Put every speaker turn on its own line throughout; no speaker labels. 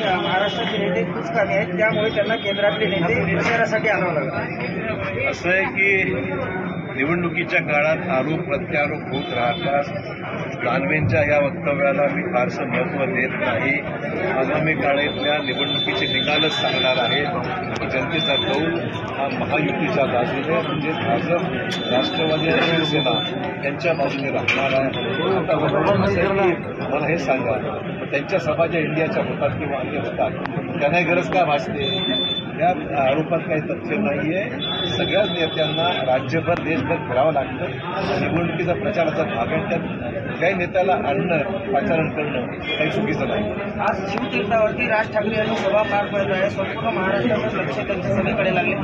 महाराष्ट्राचे नेते खूप कमी आहेत, त्यामुळे त्यांना केंद्रातले नेते प्रचारासाठी आणावं लागलं।
असं आहे की निवडणुकीच्या काळात आरोप प्रत्यारोप होत राहतात। दानवेंच्या या वक्तव्याला मी फारसं महत्त्व देत नाही। आगामी काळातल्या निवडणुकीचे निकालच सांगणार आहेत की जनतेचा कौल हा महायुतीच्या बाजूने म्हणजे भाजप, राष्ट्रवादी आणि शिवसेना यांच्या बाजूने राहणार आहे। आता मला हे सांगा, त्यांच्या सभा ज्या इंडियाच्या होतात किंवा अन्य होतात त्यांना गरज का भासते? या आरोपात काही तथ्य नाहीये। सगळ्याच नेत्यांना राज्यभर देशभर फिरावं लागतं। निवडणुकीचा प्रचाराचा भाग आहे, त्यात काही नेत्याला आणणं पाचारण करणं काही चुकीचं नाही।
आज शिवतीर्थावरती राज ठाकरे यांनी सभा पार पडत आहे, संपूर्ण महाराष्ट्राचं लक्ष त्यांच्या सभेकडे लागले।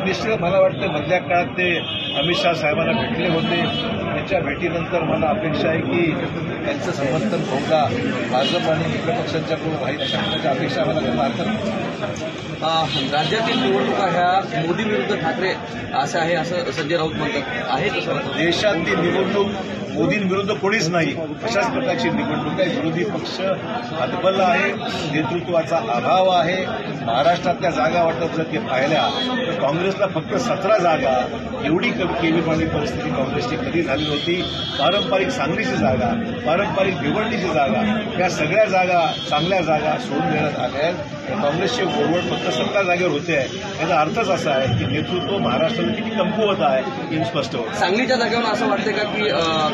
निश्चित मला वाटतं मधल्या काळात ते अमित शहा साहेबांना भेटले होते। त्यांच्या भेटीनंतर मला अपेक्षा आहे की त्यांचं समर्थन बहुधा भाजप आणि मित्र पक्षांच्याकडून राहील अशा प्रकारच्या अपेक्षा मला त्यांना अर्थ
राज्यातील निवडणुका ह्या मोदी विरुद्ध ठाकरे असं आहे असं संजय राऊत म्हणतात आहे तसं?
देशातली निवडणूक मोदींविरुद्ध कोणीच नाही, अशाच प्रकारची निवडणूक आहे। विरोधी पक्ष हतबल आहे, नेतृत्वाचा अभाव आहे। महाराष्ट्रातल्या जागा वाटप जर ते पाहिल्या तर काँग्रेसला फक्त 17 जागा, एवढी केविलवाणी परिस्थिती काँग्रेसची कधी झाली नव्हती। पारंपरिक सांगलीची जागा, पारंपरिक भिवंडीची जागा, या सगळ्या जागा चांगल्या जागा सोडून देण्यात आल्या आहेत। काँग्रेसचे ओरवड फक्त 17 जागेवर होते आहे। याचा अर्थच असा आहे की नेतृत्व महाराष्ट्रात किती कमकुवत आहे हे स्पष्ट होतं।
सांगलीच्या जागेवर असं वाटतं का की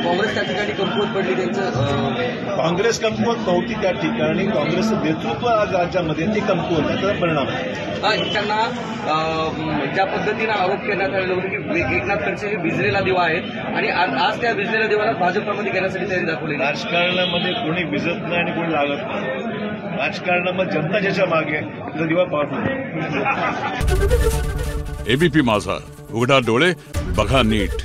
काँग्रेस त्या ठिकाणी कमकुवत पडली? त्यांचं
काँग्रेस कमकुवत नव्हती त्या ठिकाणी, काँग्रेसचं नेतृत्व आज राज्यामध्ये ते कमकुवत त्याचा परिणाम आहे।
त्यांना ज्या पद्धतीनं आरोप करण्यात आलेला होता की एकनाथ खडसे हे भिजलेला दिवा आहेत आणि आज त्या भिजलेल्या दिवाला भाजपमध्ये घेण्यासाठी तयारी दाखवली।
राजकारणामध्ये कोणी भिजत नाही आणि कोणी लागत नाही। राजकारणामध्ये जनता ज्याच्या मागे तिचा दिवा पाहतो।
एबीपी माझा, उघडा डोळे बघा नीट।